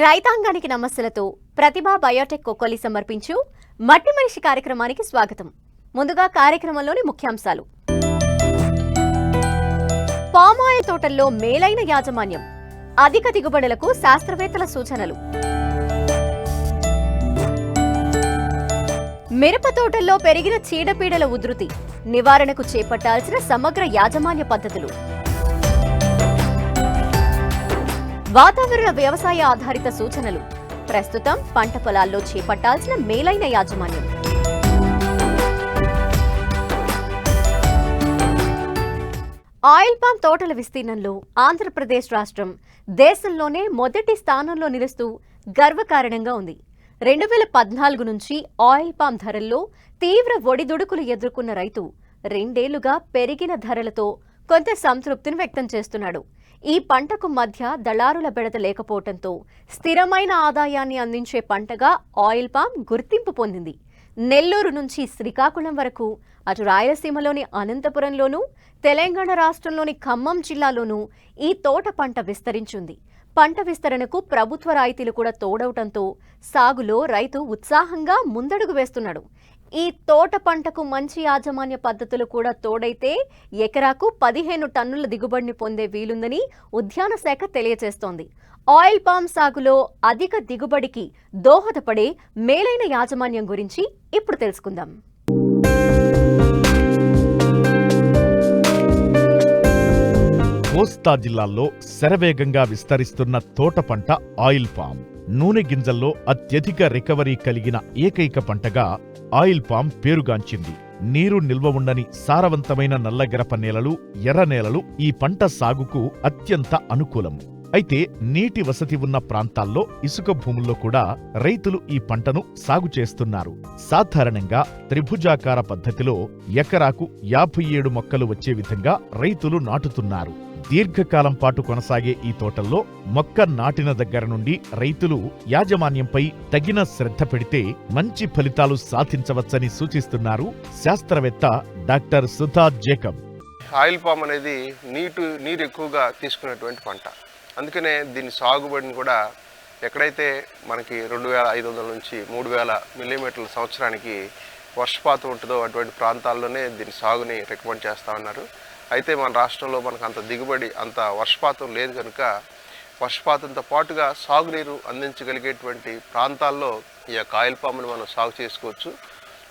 రైతాంగానికి నమస్సులతో ప్రతిభా బయోటెక్ కొక్కొల్లి సమర్పించు మట్టి మనిషి కార్యక్రమానికి స్వాగతం. ముందుగా కార్యక్రమంలోని ముఖ్యాంశాలు. పామాయిల్ తోటల్లో మేలైన యాజమాన్యం, అధిక దిగుబడులకు శాస్త్రవేత్తల సూచనలు. మిరప తోటల్లో పెరిగిన చీడపీడల ఉధృతి, నివారణకు చేపట్టాల్సిన సమగ్ర యాజమాన్య పద్ధతులు. వాతావరణ వ్యవసాయ ఆధారిత సూచనలు, ప్రస్తుతం పంట పొలాల్లో చేపట్టాల్సిన మేలైన యాజమాన్యం. ఆయిల్ పామ్ తోటల విస్తీర్ణంలో ఆంధ్రప్రదేశ్ రాష్ట్రం దేశంలోనే మొదటి స్థానంలో నిలుస్తూ గర్వకారణంగా ఉంది. 2014 నుంచి ఆయిల్ పామ్ ధరల్లో తీవ్ర ఒడిదుడుకులు ఎదుర్కొన్న రైతు 2 ఏళ్లుగా పెరిగిన ధరలతో కొంత సంతృప్తిని వ్యక్తం చేస్తున్నాడు. ఈ పంటకు మధ్య దళారుల బెడద లేకపోవడంతో స్థిరమైన ఆదాయాన్ని అందించే పంటగా ఆయిల్ పామ్ గుర్తింపు పొందింది. నెల్లూరు నుంచి శ్రీకాకుళం వరకు, అటు రాయలసీమలోని అనంతపురంలోనూ, తెలంగాణ రాష్ట్రంలోని ఖమ్మం జిల్లాలోనూ ఈ తోట పంట విస్తరించింది. పంట విస్తరణకు ప్రభుత్వ రాయితీలు కూడా తోడవటంతో సాగులో రైతు ఉత్సాహంగా ముందడుగు వేస్తున్నాడు. ఈ తోట పంటకు మంచి యాజమాన్య పద్ధతులు కూడా తోడైతే ఎకరాకు 15 టన్నుల దిగుబడిని పొందే వీలుందని ఉద్యాన శాఖ తెలియజేస్తోంది. ఆయిల్ పామ్ సాగులో అధిక దిగుబడికి దోహదపడే మేలైన యాజమాన్యం గురించి ఇప్పుడు తెలుసుకుందాం. కోస్తా జిల్లాల్లో శరవేగంగా విస్తరిస్తున్న తోట పంట ఆయిల్ పామ్. నూనె గింజల్లో అత్యధిక రికవరీ కలిగిన ఏకైక పంటగా ఆయిల్ పామ్ పేరుగాంచింది. నీరు నిల్వ ఉండని సారవంతమైన నల్లగరప నేలలు, ఎర్ర నేలలు ఈ పంట సాగుకు అత్యంత అనుకూలం. అయితే నీటి వసతి ఉన్న ప్రాంతాల్లో ఇసుక భూముల్లో కూడా రైతులు ఈ పంటను సాగు చేస్తున్నారు. సాధారణంగా త్రిభుజాకార పద్ధతిలో ఎకరాకు 57 మొక్కలు వచ్చే విధంగా రైతులు నాటుతున్నారు. దీర్ఘకాలం పాటు కొనసాగే ఈ తోటల్లో మొక్క నాటిన దగ్గర నుండి రైతులు యాజమాన్యంపై తగిన శ్రద్ధ పెడితే మంచి ఫలితాలు సాధించవచ్చని సూచిస్తున్నారు శాస్త్రవేత్త doctor Sudha Jacob. Oil palm అనేది నీరు ఎక్కువగా తీసుకునేటువంటి పంట. అందుకనే దీని సాగుబడిని కూడా ఎక్కడైతే మనకి 2500 నుంచి 3000 మిల్లీమీటర్ల సంవత్సరానికి వర్షపాతం ఉంటుందో అటువంటి ప్రాంతాల్లోనే దీని సాగుని రికమెండ్ చేస్తూ ఉన్నారు. అయితే మన రాష్ట్రంలో మనకు అంత దిగుబడి, అంత వర్షపాతం లేదు కనుక వర్షపాతంతో పాటుగా సాగునీరు అందించగలిగేటువంటి ప్రాంతాల్లో ఈ యొక్క ఆయిల్ పామ్ని మనం సాగు చేసుకోవచ్చు.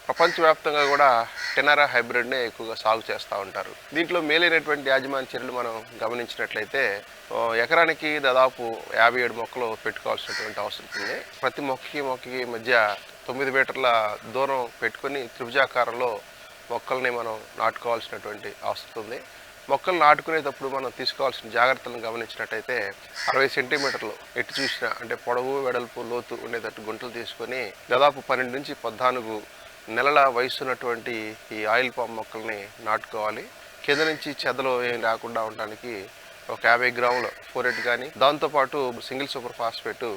ప్రపంచవ్యాప్తంగా కూడా టెనారా హైబ్రిడ్నే ఎక్కువగా సాగు చేస్తూ ఉంటారు. దీంట్లో మేలైనటువంటి యాజమాన్య చర్యలు మనం గమనించినట్లయితే ఎకరానికి దాదాపు 57 మొక్కలు పెట్టుకోవాల్సినటువంటి అవసరం ఉంది. ప్రతి మొక్కకి మధ్య 9 మీటర్ల దూరం పెట్టుకొని త్రిభుజాకారంలో మొక్కల్ని మనం నాటుకోవాల్సినటువంటి అవసరం ఉంది. మొక్కలు నాటుకునేటప్పుడు మనం తీసుకోవాల్సిన జాగ్రత్తలను గమనించినట్టయితే 60 సెంటీమీటర్లు ఎటు చూసినా అంటే పొడవు, వెడల్పు, లోతు ఉండేటట్టు గుంటలు తీసుకొని దాదాపు 12 నుంచి 14 నెలల వయసున్నటువంటి ఈ ఆయిల్ పామ్ మొక్కల్ని నాటుకోవాలి. కింద నుంచి చెదలు ఏం రాకుండా ఉండడానికి ఒక 50 గ్రాముల ఫోరెట్ కానీ, దాంతోపాటు సింగిల్ సూపర్ ఫాస్ఫేట్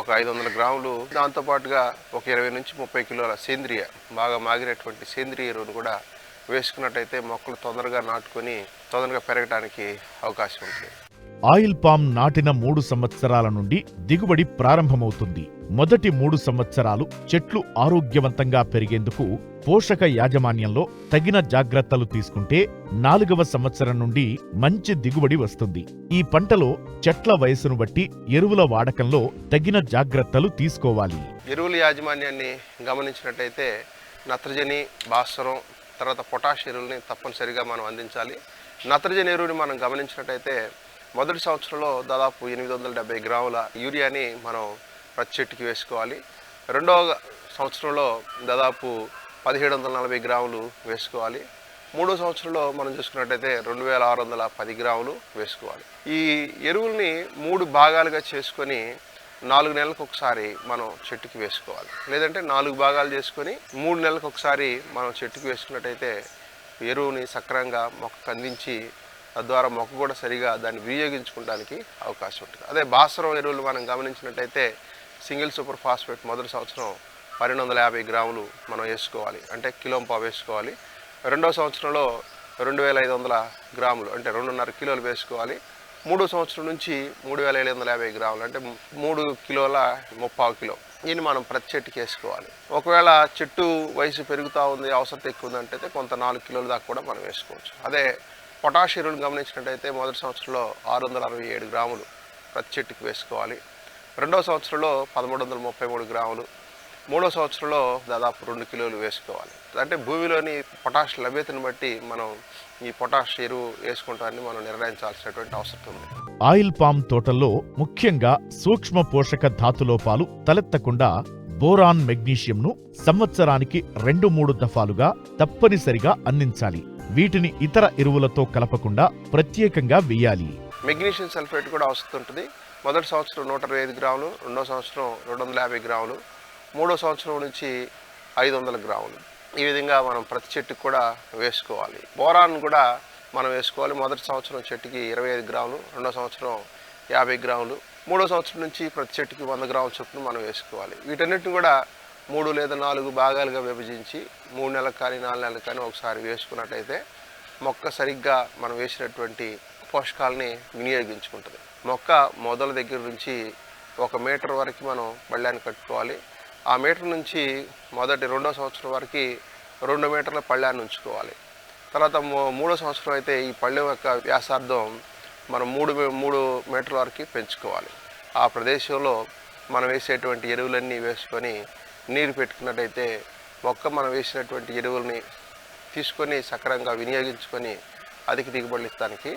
ఒక 500 గ్రాములు, దాంతోపాటుగా ఒక 20 నుంచి 30 కిలోల సేంద్రియ, బాగా మాగినటువంటి సేంద్రియ ఎరువును కూడా వేసుకున్నట్టయితే మొక్కలు తొందరగా నాటుకొని తొందరగా పెరగడానికి అవకాశం ఉంటుంది. ఆయిల్ పామ్ నాటిన 3 సంవత్సరాల నుండి దిగుబడి ప్రారంభమవుతుంది. మొదటి 3 సంవత్సరాలు చెట్లు ఆరోగ్యవంతంగా పెరిగేందుకు పోషక యాజమాన్యంలో తగిన జాగ్రత్తలు తీసుకుంటే 4వ సంవత్సరం నుండి మంచి దిగుబడి వస్తుంది. ఈ పంటలో చెట్ల వయసును బట్టి ఎరువుల వాడకంలో తగిన జాగ్రత్తలు తీసుకోవాలి. ఎరువుల యాజమాన్యాన్ని గమనించినట్టయితే నత్రజని, భాస్వరం, తర్వాత పొటాష్ ఎరువుల్ని తప్పనిసరిగా మనం అందించాలి. నత్రజని ఎరువుని మనం గమనించినట్టయితే మొదటి సంవత్సరంలో దాదాపు 870 గ్రాముల యూరియాని మనం ప్రతి చెట్టుకి వేసుకోవాలి. రెండవ సంవత్సరంలో దాదాపు 1740 గ్రాములు వేసుకోవాలి. మూడో సంవత్సరంలో మనం చూసుకున్నట్టయితే 2610 గ్రాములు వేసుకోవాలి. ఈ ఎరువుల్ని 3 భాగాలుగా చేసుకొని 4 నెలలకు ఒకసారి మనం చెట్టుకి వేసుకోవాలి. లేదంటే 4 భాగాలు చేసుకొని 3 నెలలకు ఒకసారి మనం చెట్టుకి వేసుకున్నట్టయితే ఎరువుని సక్రమంగా మొక్కకు అందించి తద్వారా మొక్క కూడా సరిగా దాన్ని వినియోగించుకోవడానికి అవకాశం ఉంటుంది. అదే భాస్వరం ఎరువులు మనం గమనించినట్టయితే సింగిల్ సూపర్ ఫాస్ఫేట్ మొదటి సంవత్సరం 1250 గ్రాములు మనం వేసుకోవాలి, అంటే కిలోంపావు వేసుకోవాలి. రెండవ సంవత్సరంలో 2500 గ్రాములు అంటే 2.5 కిలోలు వేసుకోవాలి. మూడో సంవత్సరం నుంచి 3,750 గ్రాములు అంటే 3 కిలోల 3/4 కిలో దీన్ని మనం ప్రతి చెట్టుకి వేసుకోవాలి. ఒకవేళ చెట్టు వయసు పెరుగుతూ ఉంది, అవసరం ఎక్కువ ఉందంటే కొంత 4 కిలోల దాకా కూడా మనం వేసుకోవచ్చు. అదే పొటాష్ ఎరువులు గమనించినట్టయితే మొదటి సంవత్సరంలో 667 గ్రాములు ప్రతి చెట్టుకి వేసుకోవాలి. రెండవ సంవత్సరంలో 1333 గ్రాములు, మూడో సంవత్సరంలో దాదాపు 2 కిలోలు వేసుకోవాలి. అంటే భూమిలోని పొటాష్ లభ్యతను బట్టి మనం ఈ పొటాష్ ఎరువు వేసుకుంటామని మనం నిర్ణయించాల్సినటువంటి అవసరం ఉంది. ఆయిల్ పామ్ తోటల్లో ముఖ్యంగా సూక్ష్మ పోషక ధాతులోపాలు తలెత్తకుండా బోరాన్ మెగ్నీషియంను సంవత్సరానికి 2-3 దఫాలుగా తప్పనిసరిగా అందించాలి. వీటిని ఇతర ఎరువులతో కలపకుండా ప్రత్యేకంగా వేయాలి. మెగ్నీషియం సల్ఫేట్ కూడా అవసరం ఉంటుంది. మొదటి సంవత్సరం 125 గ్రాములు, రెండో సంవత్సరం 250 గ్రాములు, మూడో సంవత్సరం నుంచి 500 గ్రాములు. ఈ విధంగా మనం ప్రతి చెట్టుకు కూడా వేసుకోవాలి. బోరాన్ కూడా మనం వేసుకోవాలి. మొదటి సంవత్సరం చెట్టుకి 25 గ్రాములు, రెండో సంవత్సరం 50 గ్రాములు, మూడో సంవత్సరం నుంచి ప్రతి చెట్టుకి 100 గ్రాముల చొప్పున మనం వేసుకోవాలి. వీటన్నిటిని కూడా 3 లేదా 4 భాగాలుగా విభజించి 3 నెలలకు కానీ 4 నెలలకు కానీ ఒకసారి వేసుకున్నట్టయితే మొక్క సరిగ్గా మనం వేసినటువంటి పోషకాలని వినియోగించుకుంటుంది. మొక్క మొదల దగ్గర నుంచి 1 మీటర్ వరకు మనం పళ్ళాన్ని కట్టుకోవాలి. ఆ మీటర్ నుంచి రెండో సంవత్సరం వరకు 2 మీటర్ల పళ్ళాన్ని ఉంచుకోవాలి. తర్వాత మూడో సంవత్సరం అయితే ఈ పళ్ళెం యొక్క వ్యాసార్థం మనం 3 మీటర్ల వరకు పెంచుకోవాలి. ఆ ప్రదేశంలో మనం వేసేటువంటి ఎరువులన్నీ వేసుకొని నీరు పెట్టుకున్నట్టయితే మొక్క మనం వేసినటువంటి ఎరువుల్ని తీసుకొని సక్రమంగా వినియోగించుకొని అధిక దిగుబడులు ఇస్తానికి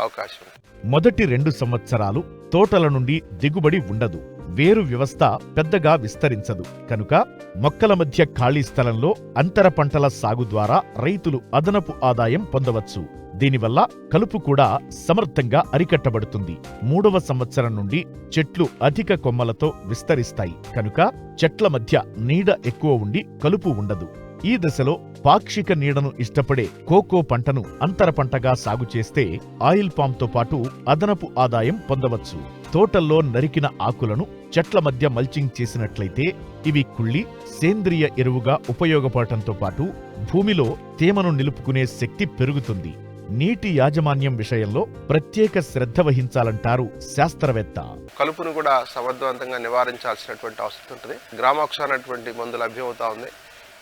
అవకాశం ఉంది. మొదటి 2 సంవత్సరాలు తోటల నుండి దిగుబడి ఉండదు. వేరు వ్యవస్థ పెద్దగా విస్తరించదు. కనుక మొక్కల మధ్య ఖాళీ స్థలంలో అంతర పంటల సాగు ద్వారా రైతులు అదనపు ఆదాయం పొందవచ్చు. దీనివల్ల కలుపు కూడా సమర్థంగా అరికట్టబడుతుంది. 3వ సంవత్సరం నుండి చెట్లు అధిక కొమ్మలతో విస్తరిస్తాయి. కనుక చెట్ల మధ్య నీడ ఎక్కువ ఉండి కలుపు ఉండదు. ఈ దశలో పాక్షిక నీడను ఇష్టపడే కోకో పంటను అంతర పంటగా సాగు చేస్తే ఆయిల్ పామ్తో పాటు అదనపు ఆదాయం పొందవచ్చు. తోటల్లో నరికిన ఆకులను చెట్ల మధ్య మల్చింగ్ చేసినట్లయితే ఇవి కుళ్ళి సేంద్రియ ఎరువుగా ఉపయోగపడటంతో పాటు భూమిలో తేమను నిలుపుకునే శక్తి పెరుగుతుంది. నీటి యాజమాన్యం విషయంలో ప్రత్యేక శ్రద్ధ వహించాలంటారు శాస్త్రవేత్త. కలుపును కూడా సమర్థవంతంగా నివారించాల్సినటువంటి అవసరం ఉంటుంది. గ్రామాక్స్ అనేటువంటి మందు లభ్యమవుతా ఉంది.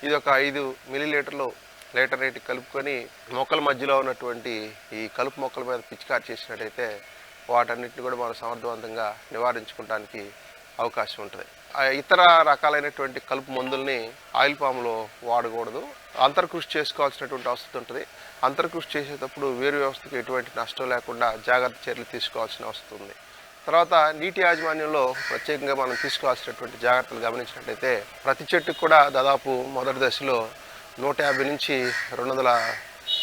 ఇది ఒక 5 మిల్లీలీటర్లు లీటర్ రేటు కలుపుకొని మొక్కల మధ్యలో ఉన్నటువంటి ఈ కలుపు మొక్కల మీద పిచికారి చేసినట్టయితే వాటన్నిటిని కూడా మనం సమర్థవంతంగా నివారించుకోవడానికి అవకాశం ఉంటుంది. ఇతర రకాలైనటువంటి కలుపు మందుల్ని ఆయిల్ పామ్లో వాడకూడదు. అంతర్కృషి చేసుకోవాల్సినటువంటి అవసరం ఉంటుంది. అంతర్కృషి చేసేటప్పుడు వేరు వ్యవస్థకు ఎటువంటి నష్టం లేకుండా జాగ్రత్త చర్యలు తీసుకోవాల్సిన అవసరం ఉంది. తర్వాత నీటి యాజమాన్యంలో ప్రత్యేకంగా మనం తీసుకోవాల్సినటువంటి జాగ్రత్తలు గమనించినట్లయితే ప్రతి చెట్టుకు కూడా దాదాపు మొదటి దశలో 150 నుంచి 200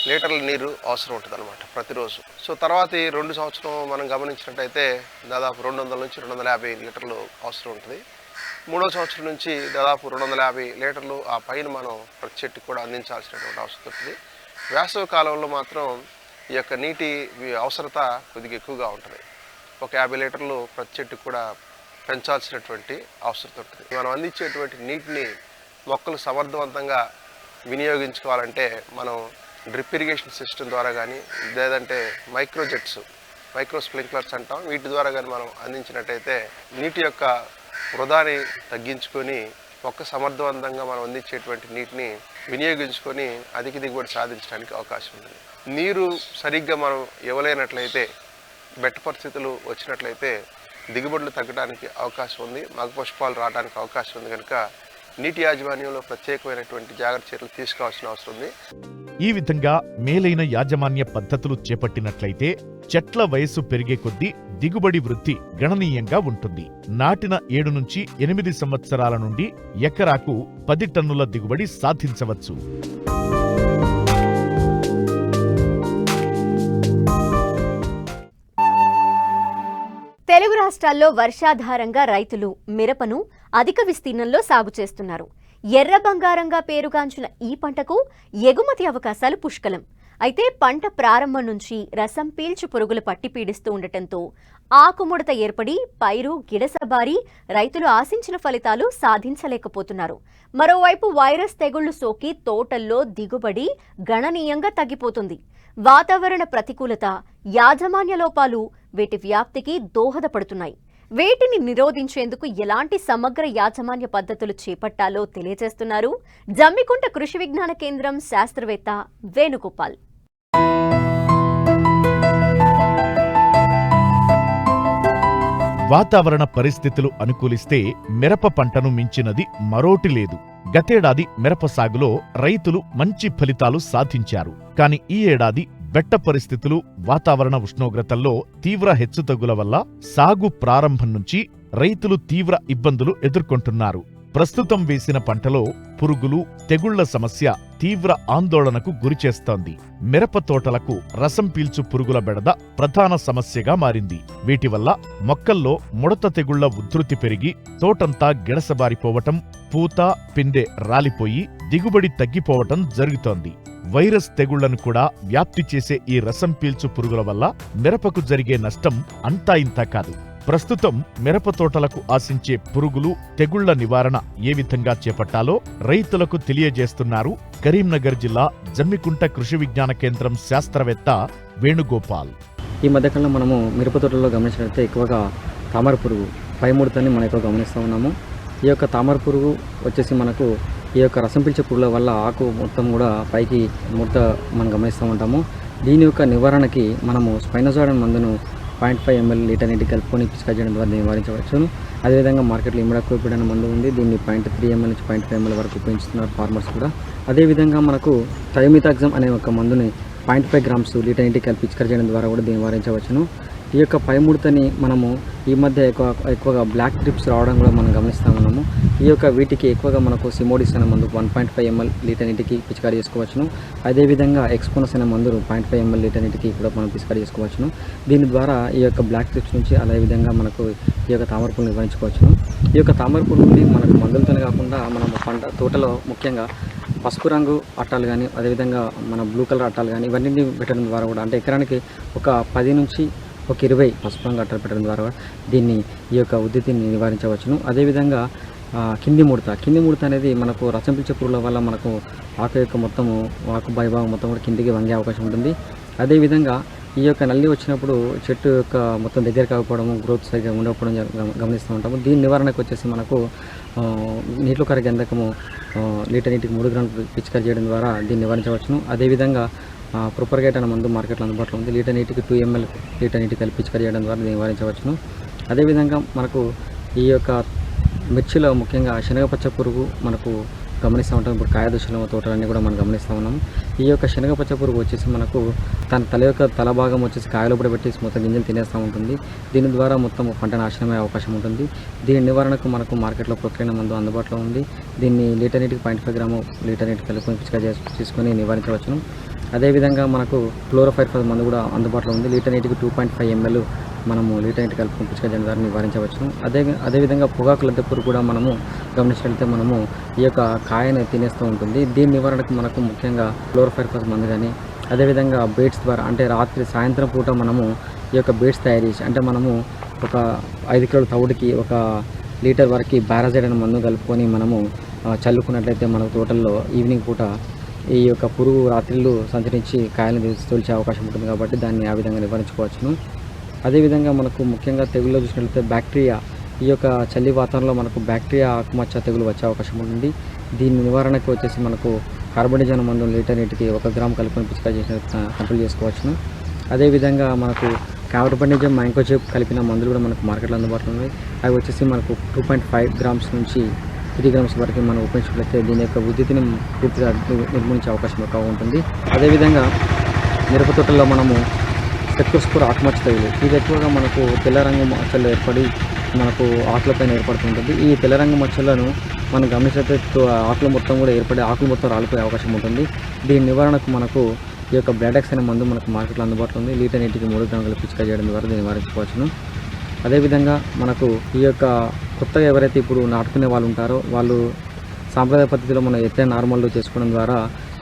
లీటర్ల నీరు అవసరం ఉంటుంది అనమాట ప్రతిరోజు. సో తర్వాత 2 సంవత్సరం మనం గమనించినట్టయితే దాదాపు 200 నుంచి 250 లీటర్లు అవసరం ఉంటుంది. 3వ సంవత్సరం నుంచి దాదాపు 250 లీటర్లు ఆ పైన మనం ప్రతి చెట్టుకు కూడా అందించాల్సినటువంటి అవసరం ఉంటుంది. వేసవి కాలంలో మాత్రం ఈ యొక్క నీటి అవసరత కొద్దిగా ఎక్కువగా ఉంటుంది. ఒక 50 లీటర్లు ప్రతి చెట్టుకు కూడా పెంచాల్సినటువంటి అవసరం ఉంటుంది. మనం అందించేటువంటి నీటిని మొక్కలు సమర్థవంతంగా వినియోగించుకోవాలంటే మనం డ్రిప్ ఇరిగేషన్ సిస్టమ్ ద్వారా కానీ లేదంటే మైక్రో స్ప్రింక్లర్స్ అంటాం, వీటి ద్వారా కానీ మనం అందించినట్టయితే నీటి యొక్క వృధాని తగ్గించుకొని మొక్క సమర్థవంతంగా మనం అందించేటువంటి నీటిని వినియోగించుకొని అధిక దిగుబడి సాధించడానికి అవకాశం ఉంది. నీరు సరిగ్గా మనం ఇవ్వలేనట్లయితే బెట్ట పరిస్థితులు వచ్చినట్లయితే దిగుబడులు తగ్గడానికి అవకాశం ఉంది, మగ పుష్పాలు రావడానికి అవకాశం ఉంది. కనుక నీటి యాజమాన్యంలో ప్రత్యేకమైనటువంటి జాగ్రత్త చర్యలు తీసుకోవాల్సిన అవసరం ఉంది. ఈ విధంగా మేలైన యాజమాన్య పద్ధతులు చేపట్టినట్లయితే చెట్ల వయస్సు పెరిగే కొద్దీ దిగుబడి వృద్ధి గణనీయంగా ఉంటుంది. నాటిన 7 నుంచి 8 సంవత్సరాల నుండి ఎకరాకు 10 టన్నుల దిగుబడి సాధించవచ్చు. తెలుగు రాష్ట్రాల్లో వర్షాధారంగా రైతులు మిరపను అధిక విస్తీర్ణంలో సాగు చేస్తున్నారు. ఎర్ర బంగారంగా పేరుగాంచిన ఈ పంటకు ఎగుమతి అవకాశాలు పుష్కలం. అయితే పంట ప్రారంభం నుంచి రసం పీల్చు పురుగులు పట్టి పీడిస్తూ ఉండటంతో ఆకుముడత ఏర్పడి పైరు గిడసబారి రైతులు ఆశించిన ఫలితాలు సాధించలేకపోతున్నారు. మరోవైపు వైరస్ తెగుళ్లు సోకి తోటల్లో దిగుబడి గణనీయంగా తగ్గిపోతుంది. వాతావరణ ప్రతికూలత, యాజమాన్య లోపాలు, వీటి వ్యాప్తికి దోహదపడుతున్నాయి. వీటిని నిరోధించేందుకు ఎలాంటి సమగ్ర యాజమాన్య పద్ధతులు చేపట్టాలో తెలియజేస్తున్నారు జమ్మికుంట కృషి విజ్ఞాన కేంద్రం శాస్త్రవేత్త వేణుగోపాల్. వాతావరణ పరిస్థితులు అనుకూలిస్తే మిరప పంటను మించినది మరోటి లేదు. గతేడాది మిరప సాగులో రైతులు మంచి ఫలితాలు సాధించారు. కాని ఈ ఏడాది బెట్ట పరిస్థితులు, వాతావరణ ఉష్ణోగ్రతల్లో తీవ్ర హెచ్చుతగ్గుల వల్ల సాగు ప్రారంభం నుంచి రైతులు తీవ్ర ఇబ్బందులు ఎదుర్కొంటున్నారు. ప్రస్తుతం వేసిన పంటలో పురుగులు, తెగుళ్ల సమస్య తీవ్ర ఆందోళనకు గురిచేస్తోంది. మిరప తోటలకు రసం పీల్చు పురుగుల బెడద ప్రధాన సమస్యగా మారింది. వీటి వల్ల మొక్కల్లో ముడత తెగుళ్ల ఉధృతి పెరిగి తోటంతా గిడసబారిపోవటం, పూత, పిందె రాలిపోయి దిగుబడి తగ్గిపోవటం జరుగుతోంది. వైరస్ తెగుళ్లను కూడా వ్యాప్తి చేసే ఈ రసం పీల్చు పురుగుల వల్ల మిరపకు జరిగే నష్టం అంతా ఇంతా కాదు. ప్రస్తుతం మిరప తోటలకు ఆశించే పురుగులు, తెగుళ్ల నివారణ ఏ విధంగా చేపట్టాలో రైతులకు తెలియజేస్తున్నారు కరీంనగర్ జిల్లా జమ్మికుంట కృషి విజ్ఞాన కేంద్రం శాస్త్రవేత్త వేణుగోపాల్. ఈ మధ్యకాలంలో మనము మిరప తోటల్లో గమనించినట్లయితే ఎక్కువగా తామర పురుగు, పైముడతని మనం ఎక్కువ గమనిస్తూ ఉన్నాము. ఈ యొక్క తామర పురుగు వచ్చేసి మనకు ఈ యొక్క రసం పీల్చే పురుగుల వల్ల ఆకు మొత్తం కూడా పైకి ముడత మనం గమనిస్తూ ఉంటాము. దీని యొక్క నివారణకి మనము స్పైనోజాయిడ్ మందును 0.5 ml లీటర్ నీటికి కలుపుకొని పిచికారీ చేయడం ద్వారా నివారించవచ్చును. అదేవిధంగా మార్కెట్లో ఇమిడాక్లోపిడ్ అనే మందు ఉంది. దీన్ని 0.3 ml నుంచి 0.5 ml వరకు ఉపయోగిస్తున్నారు ఫార్మర్స్ కూడా. అదేవిధంగా మనకు థయోమిథాక్సమ్ అనే ఒక మందుని 0.5 grams లీటర్ నీటికి కలిపి పిచికారీ చేయడం ద్వారా కూడా దీన్ని నివారించవచ్చును. ఈ యొక్క పై ముడతని మనము ఈ మధ్య ఎక్కువగా బ్లాక్ ట్రిప్స్ రావడం కూడా మనం గమనిస్తూ ఉన్నాము. ఈ యొక్క వీటికి ఎక్కువగా మనకు సిమోడిస్ అనే మందు 1.5 ml లీటర్ నీటికి పిచికారీ చేసుకోవచ్చును. అదేవిధంగా ఎక్స్పోనస్ అనే మందు 0.5 ml లీటర్ నీటికి కూడా మనం పిచికారీ చేసుకోవచ్చును. దీని ద్వారా ఈ యొక్క బ్లాక్ ట్రిప్స్ నుంచి అదేవిధంగా మనకు ఈ యొక్క తామర పురుగును నివారించుకోవచ్చును. ఈ యొక్క తామర పురుగుని మనకు మందులతోనే కాకుండా మనము పంట తోటలో ముఖ్యంగా పసుపు రంగు అట్టాలు కానీ, అదేవిధంగా మన బ్లూ కలర్ అట్టాలు కానీ ఇవన్నీ పెట్టడం ద్వారా కూడా, అంటే ఎకరానికి ఒక 10 నుంచి ఒక 20 పసుపు రంగు అట్టలు పెట్టడం ద్వారా దీన్ని ఈ యొక్క ఉధృతిని నివారించవచ్చును. అదేవిధంగా కింది ముడత అనేది మనకు రసం పీల్చే పురుగుల వల్ల మనకు ఆకు యొక్క మొత్తము ఆకు పైభాగం మొత్తం కూడా కిందికి వంగే అవకాశం ఉంటుంది. అదేవిధంగా ఈ యొక్క నల్లి వచ్చినప్పుడు చెట్టు యొక్క మొత్తం దగ్గర కాకపోవడము, గ్రోత్ సరిగ్గా ఉండకపోవడం గమనిస్తూ ఉంటాము. దీని నివారణకు వచ్చేసి మనకు నీటిలో కరిగే గంధకము లీటర్ నీటికి 3 గ్రాములు పిచికారీ చేయడం ద్వారా దీన్ని నివారించవచ్చును. అదేవిధంగా ప్రొపర్గేట్ అనే మందు మార్కెట్లో అందుబాటులో ఉంది. లీటర్ నీటికి 2 ml లీటర్ నీటికి కలిపి పిచికారీ చేయడం ద్వారా దీన్ని నివారించవచ్చును. అదేవిధంగా మనకు ఈ యొక్క మిర్చిలో ముఖ్యంగా శనగపచ్చ పురుగు మనకు గమనిస్తూ ఉంటాం. ఇప్పుడు కాయదశల తోటలన్నీ కూడా మనం గమనిస్తూ ఉన్నాము. ఈ యొక్క శనగపచ్చ పురుగు వచ్చేసి మనకు తన తల భాగం వచ్చేసి కాయలో కూడా పెట్టి మొత్తం గింజలు తినేస్తూ ఉంటుంది. దీని ద్వారా మొత్తం పంట నాశనమయ్యే అవకాశం ఉంటుంది. దీని నివారణకు మనకు మార్కెట్లో ప్రొక్లైన్ మందు అందుబాటులో ఉంది. దీన్ని లీటర్ నీటికి 0.5 గ్రాము లీటర్ నీటికి కలుపుకొని పిచికారీ చేసుకొని నివారించవచ్చును. అదేవిధంగా మనకు క్లోరోఫైరిఫాస్ మందు కూడా అందుబాటులో ఉంది. లీటర్ నీటికి 2.5 ml మనము లీటర్ నీటికి కలుపుకొని పిచికారీ చేయడం ద్వారా నివారించవచ్చును. అదేవిధంగా పొగాకు లద్దె పురుగు కూడా మనము గమనించినట్లయితే మనము ఈ యొక్క కాయని తినేస్తూ ఉంటుంది. దీని నివారణకు మనకు ముఖ్యంగా క్లోరోఫైరిఫాస్ మందు కానీ, అదేవిధంగా బేట్స్ ద్వారా, అంటే సాయంత్రం పూట మనము ఈ యొక్క బేట్స్ తయారు చేసి, అంటే మనము ఒక 5 కిలోల తవుడికి 1 లీటర్ వరకు బారాజైడ్ అనే మందు కలుపుకొని మనము చల్లుకున్నట్లయితే మన తోటల్లో ఈవినింగ్ పూట ఈ యొక్క పురుగు రాత్రిళ్ళు సంచరించి కాయలను తొలిచే అవకాశం ఉంటుంది. కాబట్టి దాన్ని ఆ విధంగా నివారించుకోవచ్చును. అదేవిధంగా మనకు ముఖ్యంగా తెగుల్లో చూసినట్లయితే బ్యాక్టీరియా, ఈ యొక్క చలి వాతావరణంలో మనకు బ్యాక్టీరియా ఆకుమచ్చ తెగులు వచ్చే అవకాశం ఉంటుంది. దీని నివారణకు వచ్చేసి మనకు కార్బనిజన్ మందు లీటర్ నీటికి 1 గ్రాము కలుపుకొని పిచికారీ చేసిన కంట్రోల్ చేసుకోవచ్చును. అదేవిధంగా మనకు కార్బనిజం మైంకోజెబ్ కలిపిన మందులు కూడా మనకు మార్కెట్లో అందుబాటులో ఉన్నాయి. అవి వచ్చేసి మనకు 2.5 grams నుంచి 3 grams వరకు మనం ఉపయోగించినట్లయితే దీని యొక్క ఉధృతిని పూర్తిగా నిర్మూలించే అవకాశం ఎక్కువ ఉంటుంది. అదేవిధంగా మిరప తోటల్లో మనము స్పెక్ట్రోస్పోర్ ఆకుమచ్చ తెగులు, ఇది ఎక్కువగా మనకు తెల్ల రంగు మచ్చలు ఏర్పడి మనకు ఆకులపైన ఏర్పడుతుంటుంది. ఈ తెల్ల రంగు మచ్చలను మనం గమనించినట్లయితే ఆకులు మొత్తం కూడా ఏర్పడి ఆకులు మొత్తం రాలిపోయే అవకాశం ఉంటుంది. దీని నివారణకు మనకు ఈ యొక్క బ్లాడెక్స్ అనే మందు మనకు మార్కెట్లో అందుబాటులో ఉంది. లీటర్ నీటికి 3 గ్రాములు పిచికారీ చేయడం ద్వారా దీన్ని నివారించుకోవచ్చును. అదేవిధంగా మనకు ఈ యొక్క కొత్తగా ఎవరైతే ఇప్పుడు నాటుకునే వాళ్ళు ఉంటారో వాళ్ళు సాంప్రదాయ పద్ధతిలో మనం ఎత్తైన నార్మల్లో చేసుకోవడం ద్వారా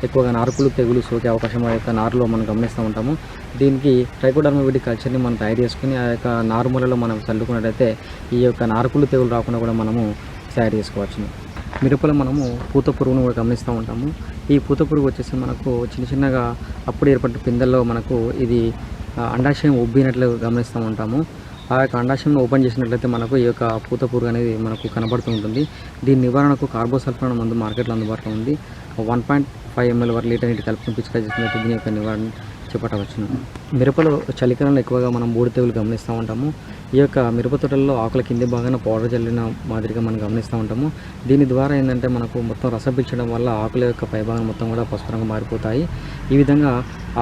ఎక్కువగా నారుకులు తెగులు సోకే అవకాశం ఆ యొక్క నారులో మనం గమనిస్తూ ఉంటాము. దీనికి ట్రైకోడర్మా విడి కల్చర్ని మనం తయారు చేసుకుని ఆ యొక్క నారుమూలలో మనం చల్లుకున్నట్టయితే ఈ యొక్క నారుకులు తెగులు రాకుండా కూడా మనము తయారు చేసుకోవచ్చును. మిరపలో మనము పూత పురుగును కూడా గమనిస్తూ ఉంటాము. ఈ పూత పురుగు వచ్చేసి మనకు చిన్నగా అప్పుడు ఏర్పడిన పిందెల్లో మనకు ఇది అండాశయం ఉబ్బినట్లు గమనిస్తూ ఉంటాము. ఆ యొక్క అండాశయం ఓపెన్ చేసినట్లయితే మనకు ఈ యొక్క పూత పురుగు అనేది మనకు కనబడుతూ ఉంటుంది. దీని నివారణకు కార్బోసల్ఫాన్ మందు మార్కెట్లో అందుబాటులో ఉంది. 1.5 ml లీటర్ నీటి కలుపుకొని పిచికారీ చేసినట్లయితే దీని యొక్క నివారణ చేపట్టవచ్చును. మిరపలో చలికాలంలో ఎక్కువగా మనం బూడిద తెగులు గమనిస్తూ ఉంటాము. ఈ యొక్క మిరప తోటల్లో ఆకుల కింది భాగాన పౌడర్ చల్లిన మాదిరిగా మనం గమనిస్తూ ఉంటాము. దీని ద్వారా ఏంటంటే మనకు మొత్తం రసం పీల్చడం వల్ల ఆకుల యొక్క పైభాగం మొత్తం కూడా పసుపు రంగు మారిపోతాయి. ఈ విధంగా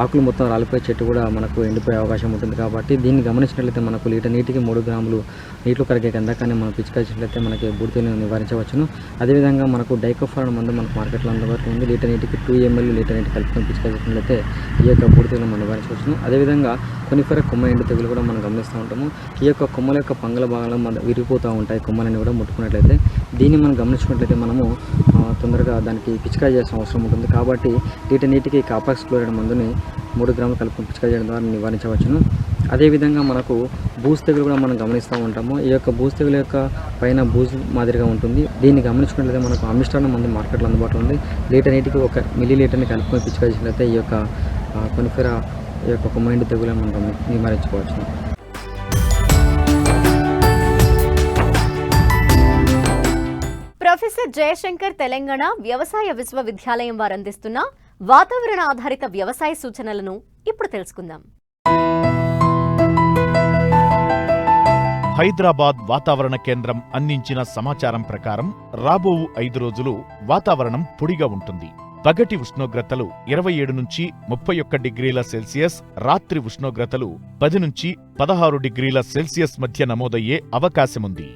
ఆకులు మొత్తం రాలిపోయే చెట్టు కూడా మనకు ఎండిపోయే అవకాశం ఉంటుంది. కాబట్టి దీన్ని గమనించినట్లయితే మనకు లీటర్ నీటికి 3 గ్రాములు నీటిలో కరిగే గంధకాన్ని మనం పిచికారీ చేసినట్లయితే మనకి బూడిదను నివారించవచ్చును. అదేవిధంగా మనకు డైకోఫారాన్ మందు మనకు మార్కెట్లో అందుబాటులో ఉంది. లీటర్ నీటికి 2 ml లీటర్ నీటి కలుపుకొని పిచికారీ చేసినట్లయితే ఈ యొక్క బూడిదను మనం నివారించవచ్చును. అదేవిధంగా కొనిఫెరా కొమ్మ ఎండు తెగులు కూడా మనం గమనిస్తూ ఉంటాము. ఈ యొక్క కొమ్మల యొక్క పంగల భాగాలు విరిగిపోతూ ఉంటాయి. కొమ్మలని కూడా ముట్టుకున్నట్లయితే దీన్ని మనం గమనించుకున్నట్లయితే మనము తొందరగా దానికి పిచికారీ చేయాల్సిన అవసరం ఉంటుంది. కాబట్టి లీటర్ నీటికి కాపాక్స్ క్లోరైడ్ మందుని 3 గ్రాములు కలుపుకొని పిచికారీ చేయడం ద్వారా నివారించవచ్చును. అదేవిధంగా మనకు బూజు తెగులు కూడా మనం గమనిస్తూ ఉంటాము. ఈ యొక్క బూజు తెగులు యొక్క పైన బూజు మాదిరిగా ఉంటుంది. దీన్ని గమనించుకున్నట్లయితే మనకు అమిస్టాన్ మందు మార్కెట్లో అందుబాటులో ఉంది. లీటర్ నీటికి 1 మిల్లీలీటర్ని కలుపుకొని పిచికారీ చేసినట్లయితే ఈ యొక్క కొనిఫెరా ఈ యొక్క కొమ్మ ఎండు తెగులను మనం నివారించుకోవచ్చు. ప్రొఫెసర్ జయశంకర్ తెలంగాణ వ్యవసాయ విశ్వవిద్యాలయం వారు అందిస్తున్న వాతావరణ ఆధారిత వ్యవసాయ సూచనలను ఇప్పుడు తెలుసుకుందాం. హైదరాబాద్ వాతావరణ కేంద్రం అందించిన సమాచారం ప్రకారం రాబో 5 రోజులు వాతావరణం పొడిగా ఉంటుంది. పగటి ఉష్ణోగ్రతలు 27 నుంచి 31 డిగ్రీల సెల్సియస్, రాత్రి ఉష్ణోగ్రతలు 10 నుంచి 16 డిగ్రీల సెల్సియస్ మధ్య నమోదయ్యే అవకాశముంది.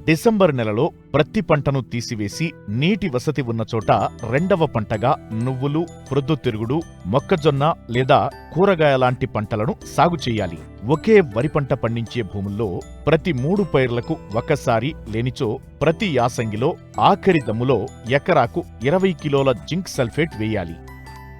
డిసెంబర్ నెలలో ప్రత్తి పంటను తీసివేసి నీటి వసతి ఉన్న చోట రెండవ పంటగా నువ్వులు, ప్రొద్దుతిరుగుడు, మొక్కజొన్న లేదా కూరగాయలాంటి పంటలను సాగు చేయాలి. ఒకే వరి పంట పండించే భూముల్లో ప్రతి 3 పైర్లకు ఒకసారి లేనిచో ప్రతి యాసంగిలో ఆఖరి దమ్ములో ఎకరాకు 20 కిలోల జింక్ సల్ఫేట్ వేయాలి.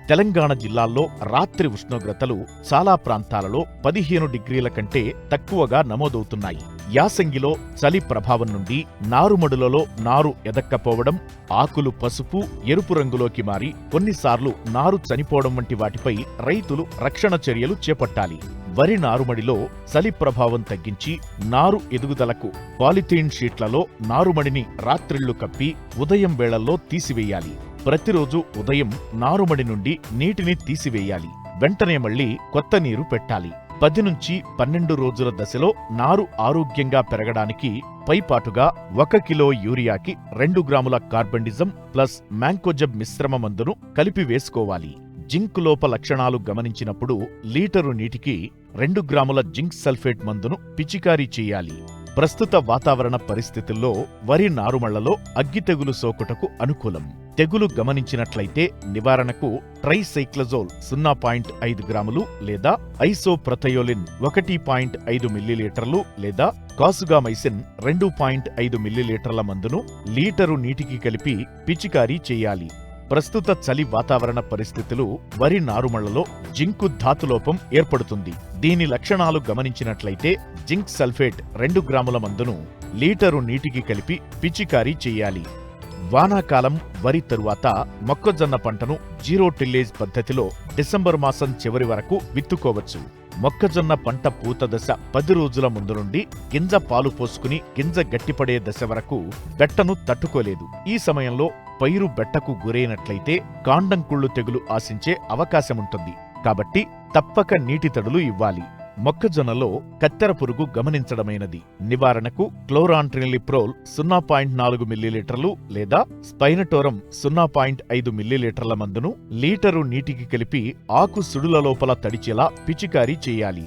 తెలంగాణ జిల్లాల్లో రాత్రి ఉష్ణోగ్రతలు చాలా ప్రాంతాలలో 15 డిగ్రీల కంటే తక్కువగా నమోదవుతున్నాయి. యాసంగిలో చలి ప్రభావం నుండి నారుమడులలో నారు ఎదక్కపోవడం, ఆకులు పసుపు, ఎరుపు రంగులోకి మారి కొన్నిసార్లు నారు చనిపోవడం వంటి వాటిపై రైతులు రక్షణ చర్యలు చేపట్టాలి. వరి నారుమడిలో చలి ప్రభావం తగ్గించి నారు ఎదుగుదలకు పాలిథీన్ షీట్లలో నారుమడిని రాత్రిళ్లు కప్పి ఉదయం వేళల్లో తీసివేయాలి. ప్రతిరోజు ఉదయం నారుమడి నుండి నీటిని తీసివేయాలి. వెంటనే మళ్లీ కొత్త నీరు పెట్టాలి. 10 నుంచి 12 రోజుల దశలో నారు ఆరోగ్యంగా పెరగడానికి పైపాటుగా 1 కిలో యూరియాకి 2 గ్రాముల కార్బండిజం ప్లస్ మ్యాంకోజబ్ మిశ్రమ మందును కలిపి వేసుకోవాలి. జింక్ లోప లక్షణాలు గమనించినప్పుడు లీటరు నీటికి 2 గ్రాముల జింక్ సల్ఫేట్ మందును పిచికారీ చేయాలి. ప్రస్తుత వాతావరణ పరిస్థితుల్లో వరి నారుమళ్లలో అగ్గి తెగులు సోకుటకు అనుకూలం. తెగులు గమనించినట్లయితే నివారణకు ట్రైసైక్లజోల్ 0.5 గ్రాములు లేదా ఐసోప్రథయోలిన్ 1.5 మిల్లీలీటర్లు లేదా కాసుగామైసిన్ 2.5 మిల్లీలీటర్ల మందును లీటరు నీటికి కలిపి పిచికారీ చేయాలి. ప్రస్తుత చలి వాతావరణ పరిస్థితులు వరి నారుమళ్లలో జింకు ధాతులోపం ఏర్పడుతుంది. దీని లక్షణాలు గమనించినట్లయితే జింక్ సల్ఫేట్ 2 గ్రాముల మందును లీటరు నీటికి కలిపి పిచికారీ చేయాలి. వానాకాలం వరి తరువాత మొక్కజొన్న పంటను జీరో టిల్లేజ్ పద్ధతిలో డిసెంబర్ మాసం చివరి వరకు విత్తుకోవచ్చు. మొక్కజొన్న పంట పూత దశ 10 రోజుల ముందు నుండి గింజ పాలు పోసుకుని గింజ గట్టిపడే దశ వరకు బెట్టను తట్టుకోలేదు. ఈ సమయంలో పైరు బెట్టకు గురైనట్లయితే కాండం కుళ్ళు తెగులు ఆశించే అవకాశముంటుంది. కాబట్టి తప్పక నీటి తడులు ఇవ్వాలి. మొక్కజొన్నలో కత్తెర పురుగు గమనించడమైనది. నివారణకు క్లోరాంట్రినిలిప్రోల్ 0.4 మిల్లీలీటర్లు లేదా స్పైనటోరం 0.5 మిల్లీలీటర్ల మందును లీటరు నీటికి కలిపి ఆకు సుడుల లోపల తడిచేలా పిచికారీ చేయాలి.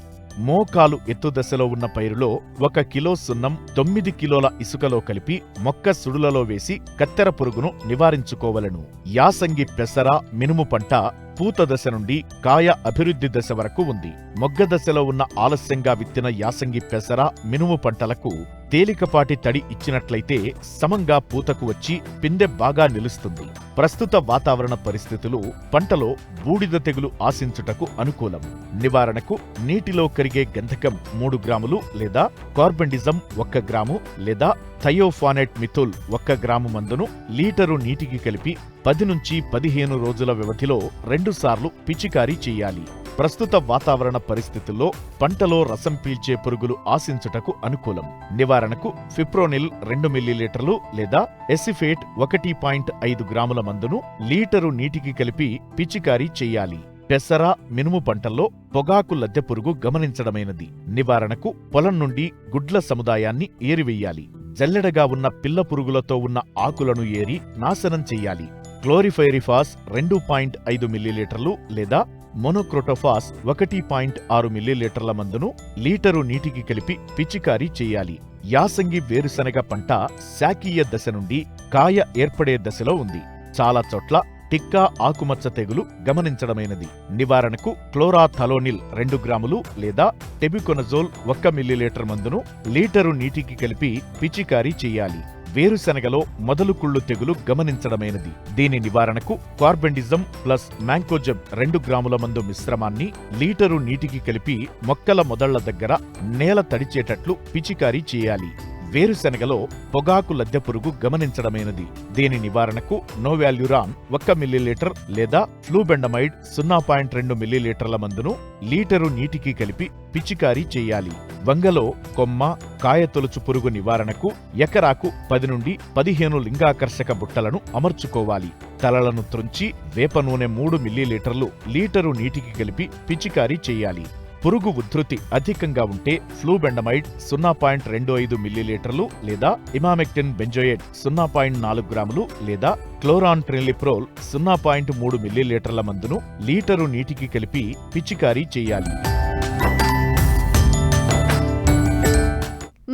మోకాలు ఎత్తుదశలో ఉన్న పైరులో 1 కిలో సున్నం 9 కిలోల ఇసుకలో కలిపి మొక్క సుడులలో వేసి కత్తెర పురుగును నివారించుకోవలను. యాసంగి పెసర, మినుము పంట పూత దశ నుండి కాయ అభివృద్ధి దశ వరకు ఉంది. మొగ్గ దశలో ఉన్న ఆలస్యంగా విత్తిన యాసంగి పెసర, మినుము పంటలకు తేలికపాటి తడి ఇచ్చినట్లయితే సమంగా పూతకు వచ్చి పిందె బాగా నిలుస్తుంది. ప్రస్తుత వాతావరణ పరిస్థితులు పంటలో బూడిద తెగులు ఆశించుటకు అనుకూలం. నివారణకు నీటిలో కరిగే గంధకం 3 గ్రాములు లేదా కార్బండిజం 1 గ్రాము లేదా థయోఫానెట్ మిథుల్ 1 గ్రాము మందును లీటరు నీటికి కలిపి 10 నుంచి 15 రోజుల వ్యవధిలో 2 సార్లు పిచికారీ చేయాలి. ప్రస్తుత వాతావరణ పరిస్థితుల్లో పంటలో రసం పీల్చే పురుగులు ఆశించుటకు అనుకూలం. నివారణకు ఫిప్రోనిల్ 2 మిల్లీలీటర్లు లేదా ఎసిఫేట్ 1.5 గ్రాముల మందును లీటరు నీటికి కలిపి పిచికారీ చెయ్యాలి. పెసర, మినుము పంటల్లో పొగాకు లద్దె పురుగు గమనించడమైనది. నివారణకు పొలం నుండి గుడ్ల సముదాయాన్ని ఏరివెయ్యాలి. జల్లెడగా ఉన్న పిల్ల పురుగులతో ఉన్న ఆకులను ఏరి నాశనం చెయ్యాలి. క్లోరిఫైరిఫాస్ 2.5 మిల్లీలీటర్లు లేదా మోనోక్రోటోఫాస్ 1.6 మిల్లీలీటర్ల మందును లీటరు నీటికి కలిపి పిచికారీ చెయ్యాలి. యాసంగి వేరుశనగ పంట శాకీయ దశ నుండి కాయ ఏర్పడే దశలో ఉంది. చాలా చోట్ల టిక్కా ఆకుమచ్చ తెగులు గమనించడమైనది. నివారణకు క్లోరాథలోనిల్ 2 గ్రాములు లేదా టెబికొనజోల్ 1 మిల్లీలీటర్ మందును లీటరు నీటికి కలిపి పిచికారీ చెయ్యాలి. వేరుశనగలో మొదలు కుళ్ళు తెగులు గమనించడమైనది. దీని నివారణకు కార్బెండిజం ప్లస్ మ్యాంకోజెబ్ 2 గ్రాముల మందు మిశ్రమాన్ని లీటరు నీటికి కలిపి మొక్కల మొదళ్ల దగ్గర నేల తడిచేటట్లు పిచికారీ చేయాలి. వేరుశనగలో పొగాకు లద్దె పురుగు గమనించడమైనది. దీని నివారణకు నోవాల్యురాన్ 1 మిల్లీలీటర్ లేదా ఫ్లూబెండమైడ్ 0.2 మిల్లీలీటర్ల మందును లీటరు నీటికి కలిపి పిచికారీ చెయ్యాలి. వంగలో కొమ్మ, కాయ తొలుచు పురుగు నివారణకు ఎకరాకు 10 నుండి 15 లింగాకర్షక బుట్టలను అమర్చుకోవాలి. తలలను త్రుంచి వేప నూనె 3 మిల్లీలీటర్లు లీటరు నీటికి కలిపి పిచికారీ చెయ్యాలి. పురుగు ఉధృతి అధికంగా ఉంటే ఫ్లూబెండమైడ్ 0.25 మిల్లీలీటర్లు లేదా ఇమామెక్టిన్ బెంజోయేట్ 0.4 గ్రాములు లేదా క్లోరాన్ట్రినిలిప్రోల్ 0.3 మిల్లీలీటర్ల మందును లీటరు నీటికి కలిపి పిచికారీ చెయ్యాలి.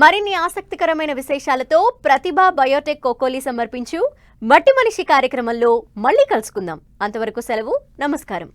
మరిన్ని ఆసక్తికరమైన విశేషాలతో ప్రతిభ బయోటెక్ కోకోలి సమర్పించు మట్టి మనిషి కార్యక్రమంలో మళ్ళీ కలుసుకుందాం. అంతవరకు సెలవు. నమస్కారం.